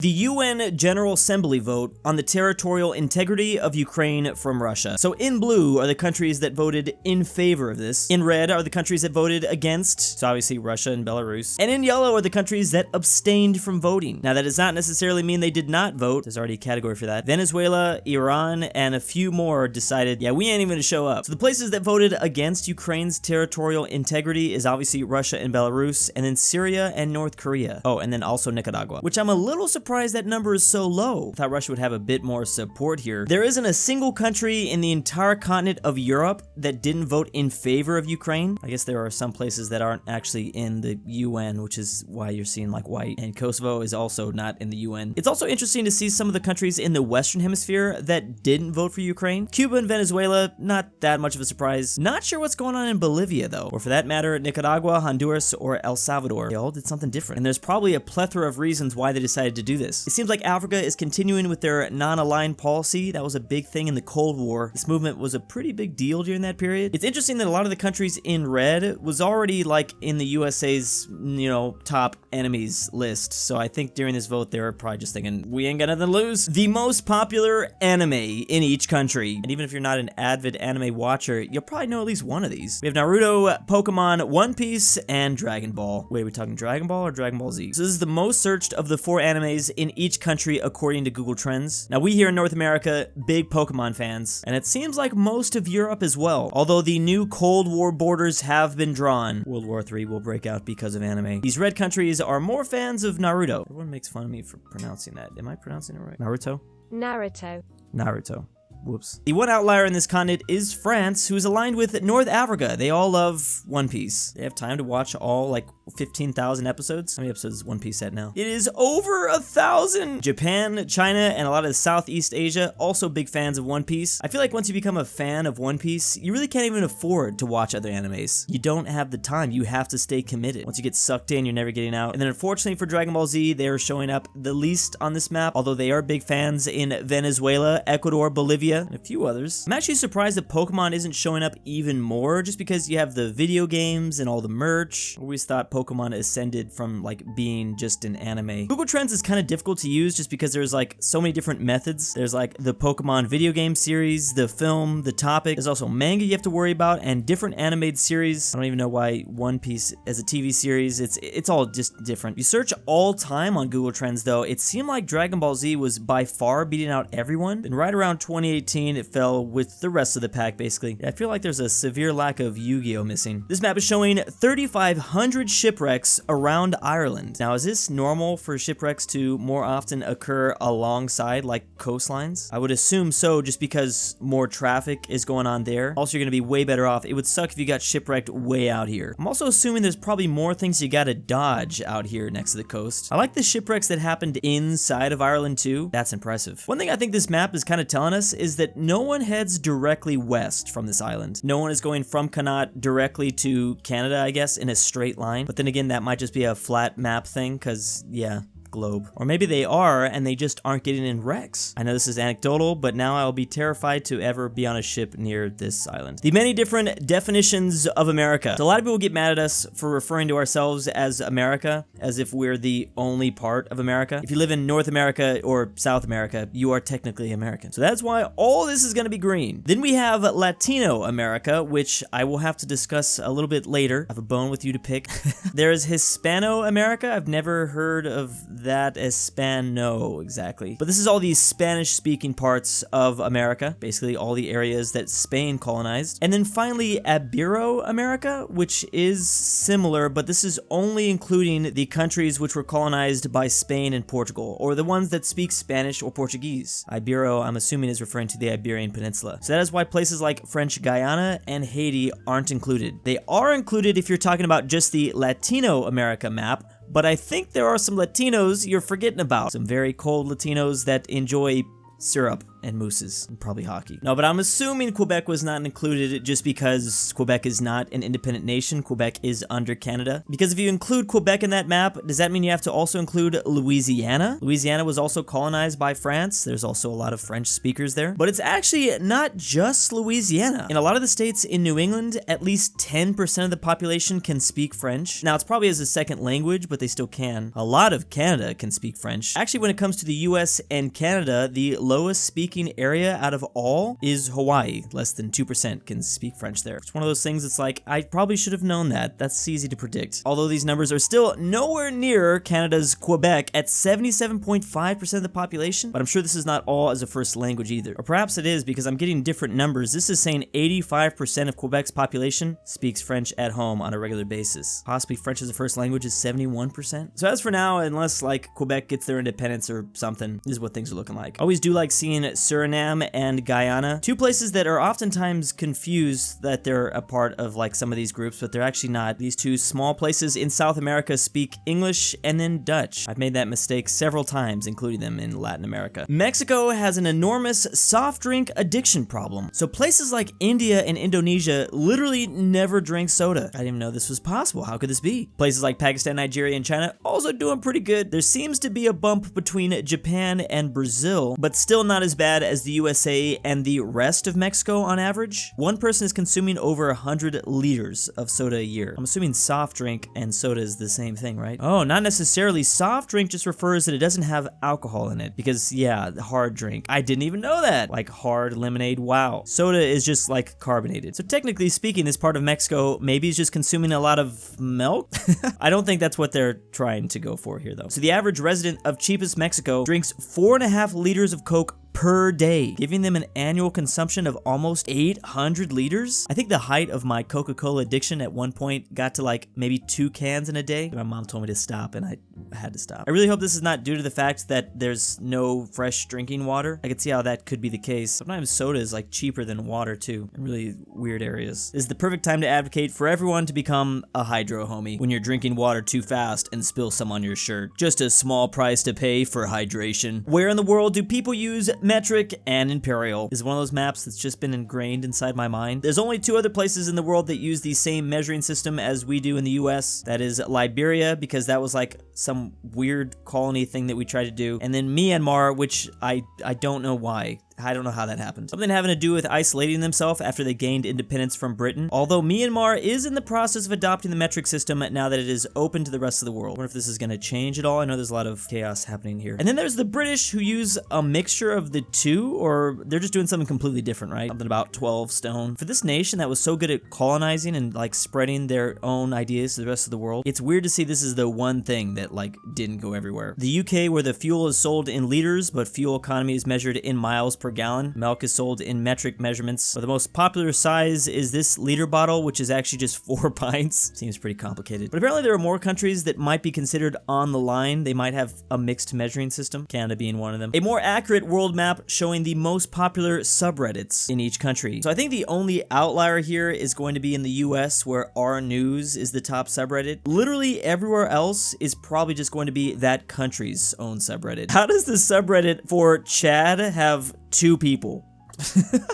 The UN General Assembly vote on the territorial integrity of Ukraine from Russia. So in blue are the countries that voted in favor of this. In red are the countries that voted against, so obviously Russia and Belarus. And in yellow are the countries that abstained from voting. Now that does not necessarily mean they did not vote. There's already a category for that. Venezuela, Iran, and a few more decided, yeah, we ain't even gonna show up. So the places that voted against Ukraine's territorial integrity is obviously Russia and Belarus, and then Syria and North Korea. Oh, and then also Nicaragua, which I'm a little surprised that number is so low. I thought Russia would have a bit more support here. There isn't a single country in the entire continent of Europe that didn't vote in favor of Ukraine. I guess there are some places that aren't actually in the UN, which is why you're seeing like white, and Kosovo is also not in the UN. It's also interesting to see some of the countries in the Western Hemisphere that didn't vote for Ukraine. Cuba and Venezuela, not that much of a surprise. Not sure what's going on in Bolivia though, or for that matter, Nicaragua, Honduras, or El Salvador. They all did something different, and there's probably a plethora of reasons why they decided to do this. It seems like Africa is continuing with their non-aligned policy. That was a big thing in the Cold War. This movement was a pretty big deal during that period. It's interesting that a lot of the countries in red was already like in the USA's, top enemies list. So I think during this vote, they were probably just thinking, we ain't got nothing to lose. The most popular anime in each country. And even if you're not an avid anime watcher, you'll probably know at least one of these. We have Naruto, Pokemon, One Piece, and Dragon Ball. Wait, are we talking Dragon Ball or Dragon Ball Z? So this is the most searched of the 4 animes in each country according to Google Trends. Now we here in North America, big Pokemon fans, and it seems like most of Europe as well. Although the new Cold War borders have been drawn, World War III will break out because of anime. These red countries are more fans of Naruto. Everyone makes fun of me for pronouncing that. Am I pronouncing it right? Naruto? Naruto. Whoops. The one outlier in this continent is France, who is aligned with North Africa. They all love One Piece. They have time to watch all, 15,000 episodes. How many episodes is One Piece at now? It is over 1,000! Japan, China, and a lot of Southeast Asia, also big fans of One Piece. I feel like once you become a fan of One Piece, you really can't even afford to watch other animes. You don't have the time. You have to stay committed. Once you get sucked in, you're never getting out. And then unfortunately for Dragon Ball Z, they are showing up the least on this map, although they are big fans in Venezuela, Ecuador, Bolivia, and a few others. I'm actually surprised that Pokemon isn't showing up even more, just because you have the video games and all the merch. I always thought Pokemon ascended from being just an anime. Google Trends is kind of difficult to use just because there's so many different methods. There's the Pokemon video game series, the film, the topic. There's also manga you have to worry about, and different animated series. I don't even know why One Piece as a TV series, it's all just different. You search all time on Google Trends though, it seemed like Dragon Ball Z was by far beating out everyone. And right around 2018, it fell with the rest of the pack basically. I feel like there's a severe lack of Yu-Gi-Oh missing. This map is showing 3,500 shipwrecks around Ireland. Now, is this normal for shipwrecks to more often occur alongside coastlines? I would assume so, just because more traffic is going on there. Also, you're gonna be way better off. It would suck if you got shipwrecked way out here. I'm also assuming there's probably more things you gotta dodge out here next to the coast. I like the shipwrecks that happened inside of Ireland too. That's impressive. One thing I think this map is kind of telling us is that no one heads directly west from this island. No one is going from Connaught directly to Canada, I guess, in a straight line. But then again, that might just be a flat map thing, because, yeah, globe. Or maybe they are, and they just aren't getting in wrecks. I know this is anecdotal, but now I'll be terrified to ever be on a ship near this island. The many different definitions of America. So a lot of people get mad at us for referring to ourselves as America, as if we're the only part of America. If you live in North America or South America, you are technically American. So that's why all this is gonna be green. Then we have Latino America, which I will have to discuss a little bit later. I have a bone with you to pick. There is Hispano America. I've never heard of that Hispano exactly. But this is all these Spanish-speaking parts of America, basically all the areas that Spain colonized. And then finally, Ibero-America, which is similar, but this is only including the countries which were colonized by Spain and Portugal, or the ones that speak Spanish or Portuguese. Ibero, I'm assuming, is referring to the Iberian Peninsula. So that is why places like French Guiana and Haiti aren't included. They are included if you're talking about just the Latino America map, but I think there are some Latinos you're forgetting about. Some very cold Latinos that enjoy syrup and mooses, and probably hockey. No, but I'm assuming Quebec was not included just because Quebec is not an independent nation. Quebec is under Canada. Because if you include Quebec in that map, does that mean you have to also include Louisiana? Louisiana was also colonized by France. There's also a lot of French speakers there. But it's actually not just Louisiana. In a lot of the states in New England, at least 10% of the population can speak French. Now, it's probably as a second language, but they still can. A lot of Canada can speak French. Actually, when it comes to the US and Canada, the lowest speaking area out of all is Hawaii. Less than 2% can speak French there. It's one of those things that's like, I probably should have known that. That's easy to predict. Although these numbers are still nowhere near Canada's Quebec at 77.5% of the population, but I'm sure this is not all as a first language either. Or perhaps it is because I'm getting different numbers. This is saying 85% of Quebec's population speaks French at home on a regular basis. Possibly French as a first language is 71%. So as for now, unless like Quebec gets their independence or something, this is what things are looking like. Always do like seeing Suriname and Guyana, two places that are oftentimes confused that they're a part of like some of these groups, but they're actually not. These two small places in South America speak English and then Dutch. I've made that mistake several times, including them in Latin America. Mexico has an enormous soft drink addiction problem. So places like India and Indonesia literally never drink soda. I didn't even know this was possible. How could this be? Places like Pakistan, Nigeria, and China also doing pretty good. There seems to be a bump between Japan and Brazil, but still not as bad as the USA and the rest of Mexico on average. One person is consuming over 100 liters of soda a year. I'm assuming soft drink and soda is the same thing, right? Oh, not necessarily. Soft drink just refers that it doesn't have alcohol in it because, yeah, the hard drink. I didn't even know that. Like hard lemonade, wow. Soda is just like carbonated. So technically speaking, this part of Mexico maybe is just consuming a lot of milk. I don't think that's what they're trying to go for here though. So the average resident of cheapest Mexico drinks 4.5 liters of Coke per day, giving them an annual consumption of almost 800 liters. I think the height of my Coca-Cola addiction at one point got to like maybe 2 cans in a day. My mom told me to stop and I had to stop. I really hope this is not due to the fact that there's no fresh drinking water. I could see how that could be the case. Sometimes soda is like cheaper than water too, in really weird areas. This is the perfect time to advocate for everyone to become a hydro homie when you're drinking water too fast and spill some on your shirt. Just a small price to pay for hydration. Where in the world do people use metric and imperial? Is one of those maps that's just been ingrained inside my mind. There's only 2 other places in the world that use the same measuring system as we do in the US. That is Liberia, because that was like some weird colony thing that we tried to do, and then Myanmar, which I don't know why. I don't know how that happened. Something having to do with isolating themselves after they gained independence from Britain. Although Myanmar is in the process of adopting the metric system now that it is open to the rest of the world. I wonder if this is going to change at all. I know there's a lot of chaos happening here. And then there's the British, who use a mixture of the two, or they're just doing something completely different, right? Something about 12 stone. For this nation that was so good at colonizing and like spreading their own ideas to the rest of the world, it's weird to see this is the one thing that like didn't go everywhere. The UK, where the fuel is sold in liters, but fuel economy is measured in miles per gallon. Milk is sold in metric measurements. But the most popular size is this liter bottle, which is actually just 4 pints. Seems pretty complicated. But apparently there are more countries that might be considered on the line. They might have a mixed measuring system, Canada being one of them. A more accurate world map showing the most popular subreddits in each country. So I think the only outlier here is going to be in the US, where R News is the top subreddit. Literally everywhere else is probably just going to be that country's own subreddit. How does the subreddit for Chad have 2 people?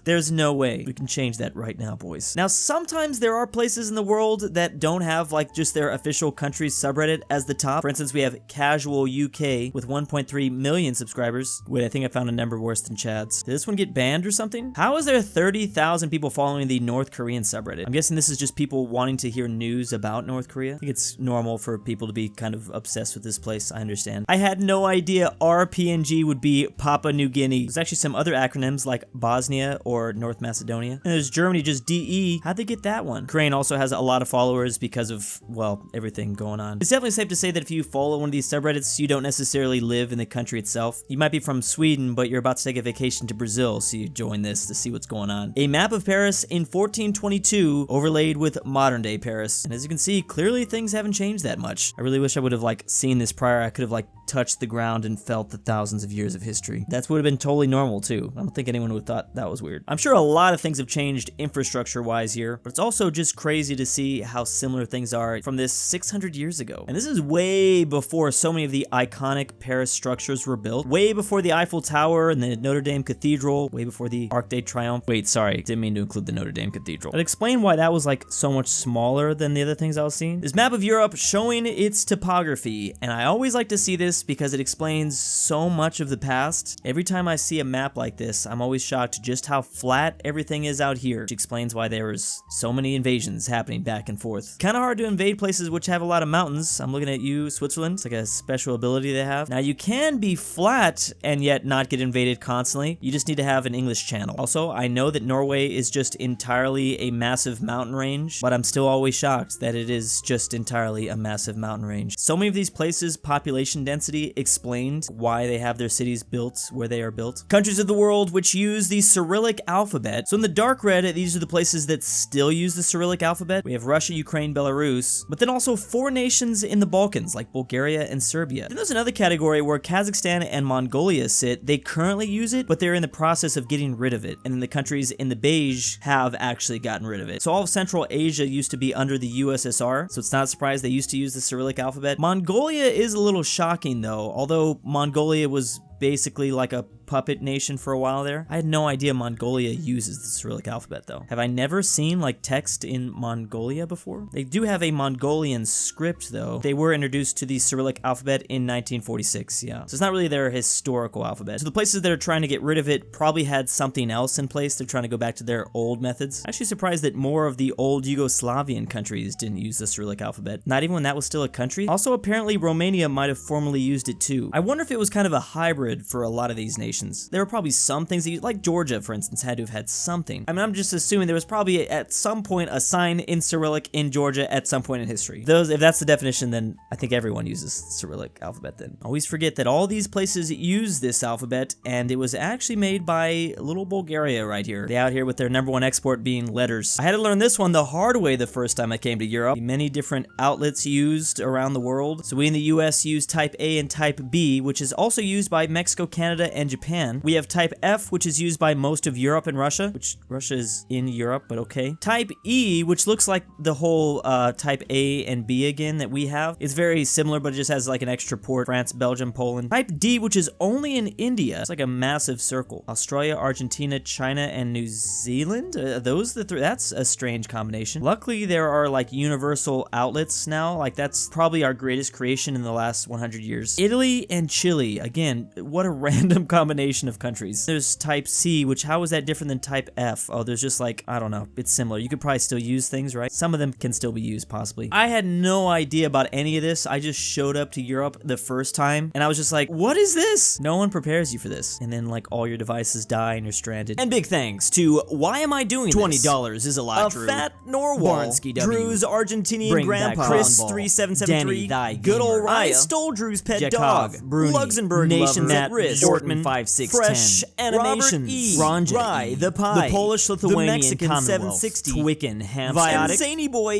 There's no way. We can change that right now, boys. Now, sometimes there are places in the world that don't have like just their official country's subreddit as the top. For instance, we have Casual UK with 1.3 million subscribers. Wait, I think I found a number worse than Chad's. Did this one get banned or something? How is there 30,000 people following the North Korean subreddit? I'm guessing this is just people wanting to hear news about North Korea. I think it's normal for people to be kind of obsessed with this place. I understand. I had no idea RPNG would be Papua New Guinea. There's actually some other acronyms like Bosnia or North Macedonia. And there's Germany, just DE. How'd they get that one? Ukraine also has a lot of followers because of, well, everything going on. It's definitely safe to say that if you follow one of these subreddits, you don't necessarily live in the country itself. You might be from Sweden, but you're about to take a vacation to Brazil, so you join this to see what's going on. A map of Paris in 1422 overlaid with modern day Paris. And as you can see, clearly things haven't changed that much. I really wish I would have like seen this prior. I could have like touched the ground and felt the thousands of years of history. That would have been totally normal too. I don't think anyone would have thought thought that was weird. I'm sure a lot of things have changed infrastructure-wise here, but it's also just crazy to see how similar things are from this 600 years ago. And this is way before so many of the iconic Paris structures were built, way before the Eiffel Tower and the Notre Dame Cathedral, way before the Arc de Triomphe. Wait, sorry, didn't mean to include the Notre Dame Cathedral. But explain why that was like so much smaller than the other things I was seeing. This map of Europe showing its topography, and I always like to see this because it explains so much of the past. Every time I see a map like this, I'm always shocked just how flat everything is out here, which explains why there was so many invasions happening back and forth. Kind of hard to invade places which have a lot of mountains. I'm looking at you, Switzerland. It's like a special ability they have. Now you can be flat and yet not get invaded constantly. You just need to have an English channel. Also, I know that Norway is just entirely a massive mountain range, but I'm still always shocked that it is just entirely a massive mountain range. So many of these places, population density explained why they have their cities built where they are built. Countries of the world which use the Cyrillic alphabet. So in the dark red, these are the places that still use the Cyrillic alphabet. We have Russia, Ukraine, Belarus, but then also 4 nations in the Balkans like Bulgaria and Serbia. Then there's another category where Kazakhstan and Mongolia sit. They currently use it, but they're in the process of getting rid of it. And then the countries in the beige have actually gotten rid of it. So all of Central Asia used to be under the USSR, so it's not a surprise they used to use the Cyrillic alphabet. Mongolia is a little shocking though, although Mongolia was basically like a puppet nation for a while there. I had no idea Mongolia uses the Cyrillic alphabet though. Have I never seen like text in Mongolia before? They do have a Mongolian script though. They were introduced to the Cyrillic alphabet in 1946, yeah. So it's not really their historical alphabet. So the places that are trying to get rid of it probably had something else in place. They're trying to go back to their old methods. Actually surprised that more of the old Yugoslavian countries didn't use the Cyrillic alphabet. Not even when that was still a country. Also apparently Romania might have formerly used it too. I wonder if it was kind of a hybrid for a lot of these nations. There were probably some things that like Georgia, for instance, had to have had something. I mean, I'm just assuming there was probably at some point a sign in Cyrillic in Georgia at some point in history. If that's the definition, then I think everyone uses Cyrillic alphabet then. Always forget that all these places use this alphabet, and it was actually made by little Bulgaria right here. They out here with their #1 export being letters. I had to learn this one the hard way the first time I came to Europe. Many different outlets used around the world. So we in the US use type A and type B, which is also used by Mexico, Canada, and Japan. We have type F, which is used by most of Europe and Russia, which Russia is in Europe, but okay. Type E, which looks like the whole type A and B again that we have. It's very similar, but it just has like an extra port. France, Belgium, Poland. Type D, which is only in India. It's like a massive circle. Australia, Argentina, China, and New Zealand? Those the 3? That's a strange combination. Luckily, there are like universal outlets now. Like that's probably our greatest creation in the last 100 years. Italy and Chile. Again, what a random combination of countries. There's type C, which how is that different than type F? Oh, there's just like, I don't know, it's similar. You could probably still use things, right? Some of them can still be used, possibly. I had no idea about any of this. I just showed up to Europe the first time, and I was just like, what is this? No one prepares you for this. And then like all your devices die and you're stranded. And big thanks to Why Am I Doing This? $20 is a lot, Drew. aPhatNarwhal, Barnsky W, Drew's Argentinian grandpa, Chris3773, DannyThyGamer, GoodOldRyah, istoledrewspetdog, Jakov, bruney, LuxembourgLover, Bjorkman, Phresh Animations, RyeThePie, the Polish-Lithuanian Mexican Commonwealth, 760, Twickenhamster, Veiotic, ZaneyBoi.